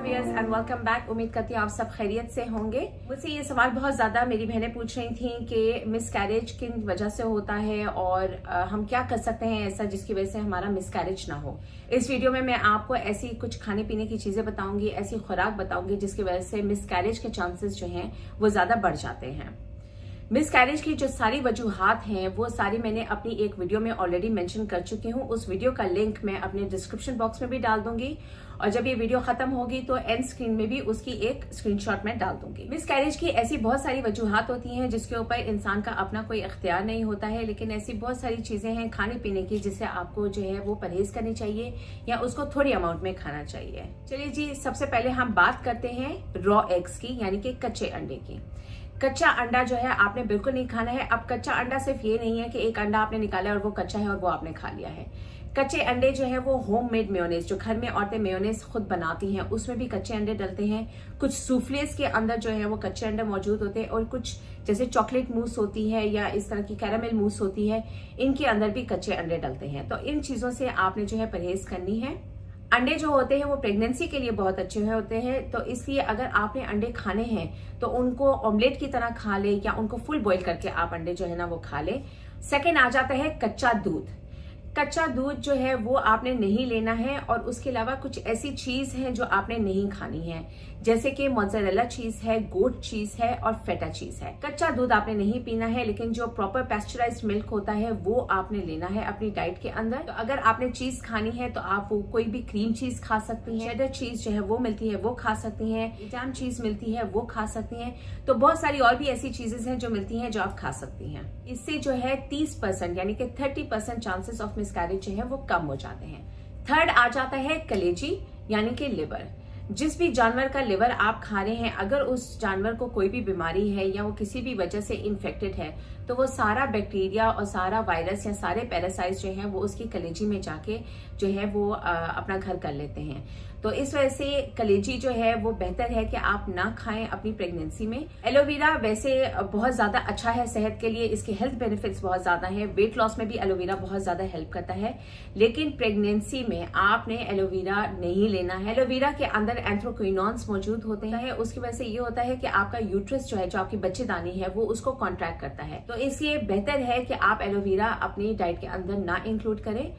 Viewers and welcome back. उम्मीद करती हूँ आप सब खैरियत से होंगे। मुझसे ये सवाल बहुत ज्यादा मेरी बहनें पूछ रही थी कि मिसकैरेज किन वजह से होता है और हम क्या कर सकते हैं ऐसा जिसकी वजह से हमारा मिसकैरेज ना हो। इस वीडियो में मैं आपको ऐसी कुछ खाने पीने की चीजें बताऊंगी, ऐसी खुराक बताऊंगी जिसकी वजह से मिसकैरेज के चांसेस जो हैं वो ज्यादा बढ़ जाते हैं। मिसकैरेज की जो सारी वजूहात हैं वो सारी मैंने अपनी एक वीडियो में ऑलरेडी मेंशन कर चुकी हूँ। उस वीडियो का लिंक मैं अपने डिस्क्रिप्शन बॉक्स में भी डाल दूंगी और जब ये वीडियो खत्म होगी तो एंड स्क्रीन में भी उसकी एक स्क्रीनशॉट में डाल दूंगी। मिसकैरेज की ऐसी बहुत सारी वजूहात होती हैं जिसके ऊपर इंसान का अपना कोई इख्तियार नहीं होता है, लेकिन ऐसी बहुत सारी चीजें हैं खाने पीने की जिससे आपको जो है वो परहेज करनी चाहिए या उसको थोड़ी अमाउंट में खाना चाहिए। चलिए जी, सबसे पहले हम बात करते हैं रॉ एग्स की, यानी कि कच्चे अंडे की। कच्चा अंडा जो है आपने बिल्कुल नहीं खाना है। अब कच्चा अंडा सिर्फ ये नहीं है कि एक अंडा आपने निकाला और वो कच्चा है और वो आपने खा लिया है। कच्चे अंडे जो है वो होम मेड मेयोनेज, जो घर में औरतें मेयोनेज खुद बनाती हैं, उसमें भी कच्चे अंडे डलते हैं। कुछ सूफलेस के अंदर जो है वो कच्चे अंडे मौजूद होते हैं और कुछ जैसे चॉकलेट मूस होती है या इस तरह की कैरामेल मूस होती है, इनके अंदर भी कच्चे अंडे डलते हैं। तो इन चीजों से आपने जो है परहेज करनी है। अंडे जो होते हैं वो प्रेगनेंसी के लिए बहुत अच्छे होते हैं, तो इसलिए अगर आपने अंडे खाने हैं तो उनको ऑमलेट की तरह खा ले या उनको फुल बॉईल करके आप अंडे जो है ना वो खा ले। सेकंड आ जाता है कच्चा दूध। कच्चा दूध जो है वो आपने नहीं लेना है और उसके अलावा कुछ ऐसी चीज है जो आपने नहीं खानी है, जैसे कि मोज़रेला चीज है, गोट चीज है और फेटा चीज है। कच्चा दूध आपने नहीं पीना है, लेकिन जो प्रॉपर पैस्चराइज्ड मिल्क होता है वो आपने लेना है अपनी डाइट के अंदर। तो अगर आपने चीज खानी है तो आप वो कोई भी क्रीम चीज खा सकती हैं, चेडर चीज जो है वो मिलती है वो खा सकती हैं, इटाम चीज मिलती है वो खा सकती हैं। तो बहुत सारी और भी ऐसी चीजें हैं जो मिलती हैं जो आप खा सकती हैं। इससे जो है 30% यानी कि 30% चांसेस ऑफ मिसकैरेज जो है वो कम हो जाते हैं। थर्ड आ जाता है कलेजी यानी कि लिवर। जिस भी जानवर का लिवर आप खा रहे हैं, अगर उस जानवर को कोई भी बीमारी है या वो किसी भी वजह से इन्फेक्टेड है तो वो सारा बैक्टीरिया और सारा वायरस या सारे पैरासाइट्स जो हैं वो उसकी कलेजी में जाके जो है वो अपना घर कर लेते हैं। तो इस वजह से कलेजी जो है वो बेहतर है कि आप ना खाएं अपनी प्रेगनेंसी में। एलोवेरा वैसे बहुत ज्यादा अच्छा है सेहत के लिए, इसके हेल्थ बेनिफिट्स बहुत ज्यादा है। वेट लॉस में भी एलोवेरा बहुत ज्यादा हेल्प करता है, लेकिन प्रेगनेंसी में आपने एलोवेरा नहीं लेना है। एलोवेरा के अंदर एंथ्रोक्विनोन्स मौजूद होते हैं, उसकी वजह से ये होता है कि आपका यूट्रस जो है, जो आपकी बच्चेदानी है, वो उसको कॉन्ट्रैक्ट करता है। तो इसलिए बेहतर है कि आप एलोवेरा अपनी डाइट के अंदर ना इंक्लूड करें।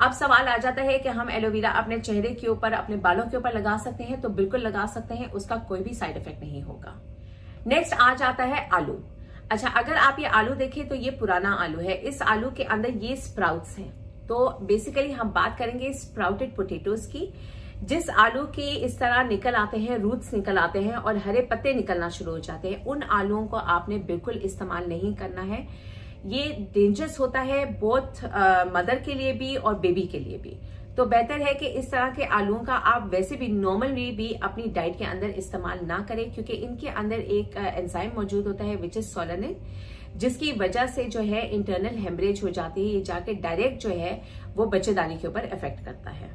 अब सवाल आ जाता है कि हम एलोवेरा अपने चेहरे के ऊपर, अपने बालों के ऊपर लगा सकते हैं? तो बिल्कुल लगा सकते हैं, उसका कोई भी साइड इफेक्ट नहीं होगा। नेक्स्ट आ जाता है आलू। अच्छा, अगर आप ये आलू देखें तो ये पुराना आलू है। इस आलू के अंदर ये स्प्राउट्स हैं। तो बेसिकली हम बात करेंगे स्प्राउटेड पोटैटोज की। जिस आलू के इस तरह निकल आते हैं, रूट्स निकल आते हैं और हरे पत्ते निकलना शुरू हो जाते हैं, उन आलूओं को आपने बिल्कुल इस्तेमाल नहीं करना है। ये डेंजरस होता है बोथ मदर के लिए भी और बेबी के लिए भी। तो बेहतर है कि इस तरह के आलूओं का आप वैसे भी नॉर्मली भी अपनी डाइट के अंदर इस्तेमाल ना करें, क्योंकि इनके अंदर एक एंजाइम मौजूद होता है विच इज सोलेनिन, जिसकी वजह से जो है इंटरनल हेमरेज हो जाती है। ये जाके डायरेक्ट जो है वो बच्चेदानी के ऊपर इफेक्ट करता है।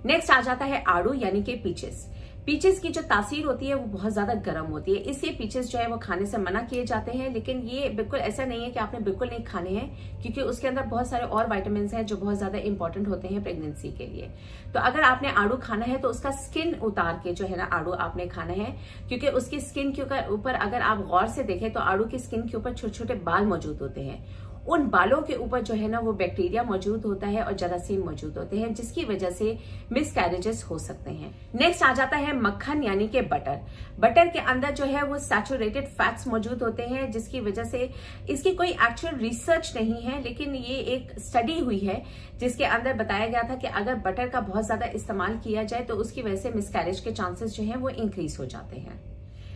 नेक्स्ट आ जाता है आड़ू यानी कि पीचेस। पीचेस की जो तासीर होती है वो बहुत ज्यादा गर्म होती है, इसलिए पीचेस जो है वो खाने से मना किए जाते हैं। लेकिन ये बिल्कुल ऐसा नहीं है कि आपने बिल्कुल नहीं खाने हैं, क्योंकि उसके अंदर बहुत सारे और विटामिन हैं जो बहुत ज्यादा इंपॉर्टेंट होते हैं प्रेगनेंसी के लिए। तो अगर आपने आड़ू खाना है तो उसका स्किन उतार के जो है ना आड़ू आपने खाना है, क्योंकि उसकी स्किन के ऊपर अगर आप गौर से देखें तो आड़ू की स्किन के ऊपर छोटे छोटे बाल मौजूद होते हैं। उन बालों के ऊपर जो है ना वो बैक्टीरिया मौजूद होता है और जरासीम मौजूद होते हैं, जिसकी वजह से मिसकैरेजेस हो सकते हैं। नेक्स्ट आ जाता है मक्खन यानी कि बटर। बटर के अंदर जो है वो सैचुरेटेड फैट्स मौजूद होते हैं, जिसकी वजह से इसकी कोई एक्चुअल रिसर्च नहीं है, लेकिन ये एक स्टडी हुई है जिसके अंदर बताया गया था कि अगर बटर का बहुत ज्यादा इस्तेमाल किया जाए तो उसकी वजह से मिसकैरेज के चांसेस जो है वो इंक्रीज हो जाते हैं।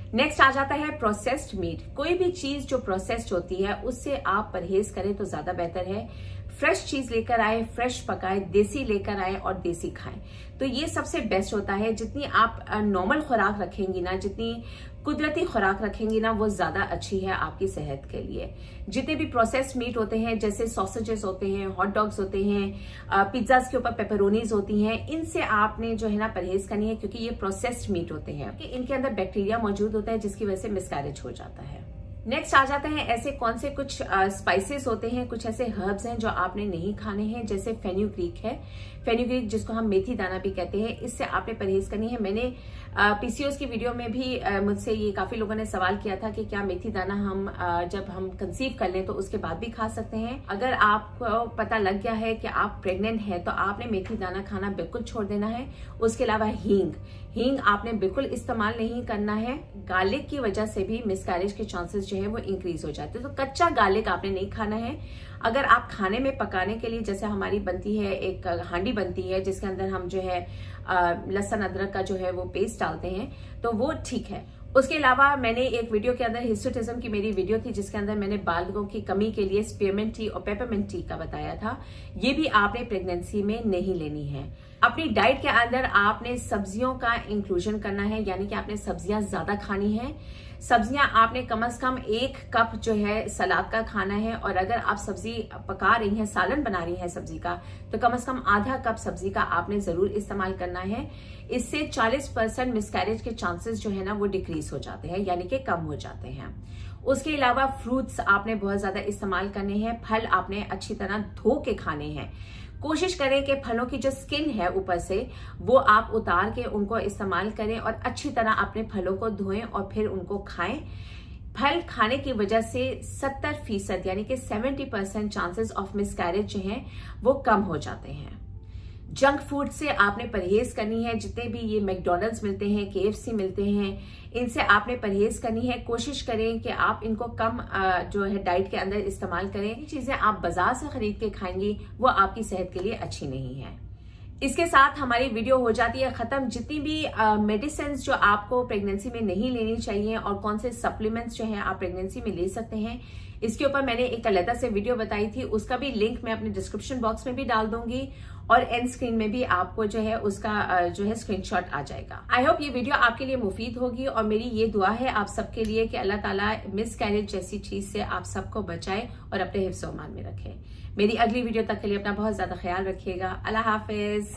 नेक्स्ट आ जाता है प्रोसेस्ड मीट। कोई भी चीज जो प्रोसेस्ड होती है उससे आप परहेज करें तो ज्यादा बेहतर है। फ्रेश चीज लेकर आए, फ्रेश पकाए, देसी लेकर आए और देसी खाएं, तो ये सबसे बेस्ट होता है। जितनी आप नॉर्मल खुराक रखेंगी ना, जितनी कुदरती खुराक रखेंगी ना, वो ज्यादा अच्छी है आपकी सेहत के लिए। जितने भी प्रोसेस्ड मीट होते हैं, जैसे सॉसेजेस होते हैं, हॉट डॉग्स होते हैं, पिज्जाज के ऊपर पेपरोनीज होती हैं, इनसे आपने जो है ना परहेज करनी है, क्योंकि ये प्रोसेस्ड मीट होते हैं कि इनके अंदर बैक्टीरिया मौजूद होता है जिसकी वजह से मिसकैरेज हो जाता है। नेक्स्ट आ जाते हैं ऐसे कौन से कुछ स्पाइसेस होते हैं, कुछ ऐसे हर्ब्स हैं जो आपने नहीं खाने हैं, जैसे फेन्यूग्रीक है। फेन्यूग्रीक जिसको हम मेथी दाना भी कहते हैं, इससे आपने परहेज करनी है। मैंने पीसीओएस की वीडियो में भी मुझसे ये काफी लोगों ने सवाल किया था कि क्या मेथी दाना हम जब हम कंसीव कर लें तो उसके बाद भी खा सकते हैं। अगर आपको पता लग गया है कि आप प्रेग्नेंट हैं तो आपने मेथी दाना खाना बिल्कुल छोड़ देना है। उसके अलावा हींग आपने बिल्कुल इस्तेमाल नहीं करना है। गार्लिक की वजह से भी मिसकैरेज के चांसेस जो है वो इंक्रीज हो जाते हैं। तो कच्चा गार्लिक आपने नहीं खाना है। अगर आप खाने में पकाने के लिए, जैसे हमारी बनती है एक हांडी बनती है जिसके अंदर हम जो है लहसुन अदरक का जो है वो पेस्ट डालते हैं, तो वो ठीक है। उसके अलावा मैंने एक वीडियो के अंदर हिस्टोटिज्म की मेरी वीडियो थी जिसके अंदर मैंने बालों की कमी के लिए स्पीयरमिंट टी और पेपरमिंट टी का बताया था। ये भी आपने प्रेगनेंसी में नहीं लेनी है। अपनी डाइट के अंदर आपने सब्जियों का इंक्लूजन करना है, यानी कि आपने सब्जियां ज्यादा खानी है। सब्जियां आपने कम से कम 1 कप जो है सलाद का खाना है, और अगर आप सब्जी पका रही हैं, सालन बना रही हैं सब्जी का, तो कम से कम आधा कप सब्जी का आपने जरूर इस्तेमाल करना है। इससे 40% मिसकैरेज के चांसेस जो है ना वो डिक्रीज हो जाते हैं, यानी कि कम हो जाते हैं। उसके अलावा फ्रूट्स आपने बहुत ज्यादा इस्तेमाल करने हैं। फल आपने अच्छी तरह धो के खाने हैं। कोशिश करें कि फलों की जो स्किन है ऊपर से वो आप उतार के उनको इस्तेमाल करें और अच्छी तरह अपने फलों को धोएं और फिर उनको खाएं। फल खाने की वजह से 70% यानी कि 70% चांसेस ऑफ मिसकैरेज जो हैं वो कम हो जाते हैं। जंक फूड से आपने परहेज करनी है। जितने भी ये मैकडॉनल्ड्स मिलते हैं, KFC मिलते हैं, इनसे आपने परहेज करनी है। कोशिश करें कि आप इनको कम जो है डाइट के अंदर इस्तेमाल करें। ये चीजें आप बाजार से खरीद के खाएंगी वो आपकी सेहत के लिए अच्छी नहीं है। इसके साथ हमारी वीडियो हो जाती है खत्म। जितनी भी मेडिसिन जो आपको प्रेगनेंसी में नहीं लेनी चाहिए और कौन से सप्लीमेंट्स जो हैं आप प्रेगनेंसी में ले सकते हैं, इसके ऊपर मैंने एक अलग से वीडियो बताई थी। उसका भी लिंक मैं अपने डिस्क्रिप्शन बॉक्स में भी डाल दूंगी और एंड स्क्रीन में भी आपको जो है उसका जो है स्क्रीनशॉट आ जाएगा। आई होप ये वीडियो आपके लिए मुफीद होगी और मेरी ये दुआ है आप सबके लिए कि अल्लाह ताला मिसकैरेज जैसी चीज से आप सबको बचाए और अपने हिफ्ज़-ओ-मान में रखे। मेरी अगली वीडियो तक के लिए अपना बहुत ज्यादा ख्याल रखिएगा। अल्लाह हाफिज।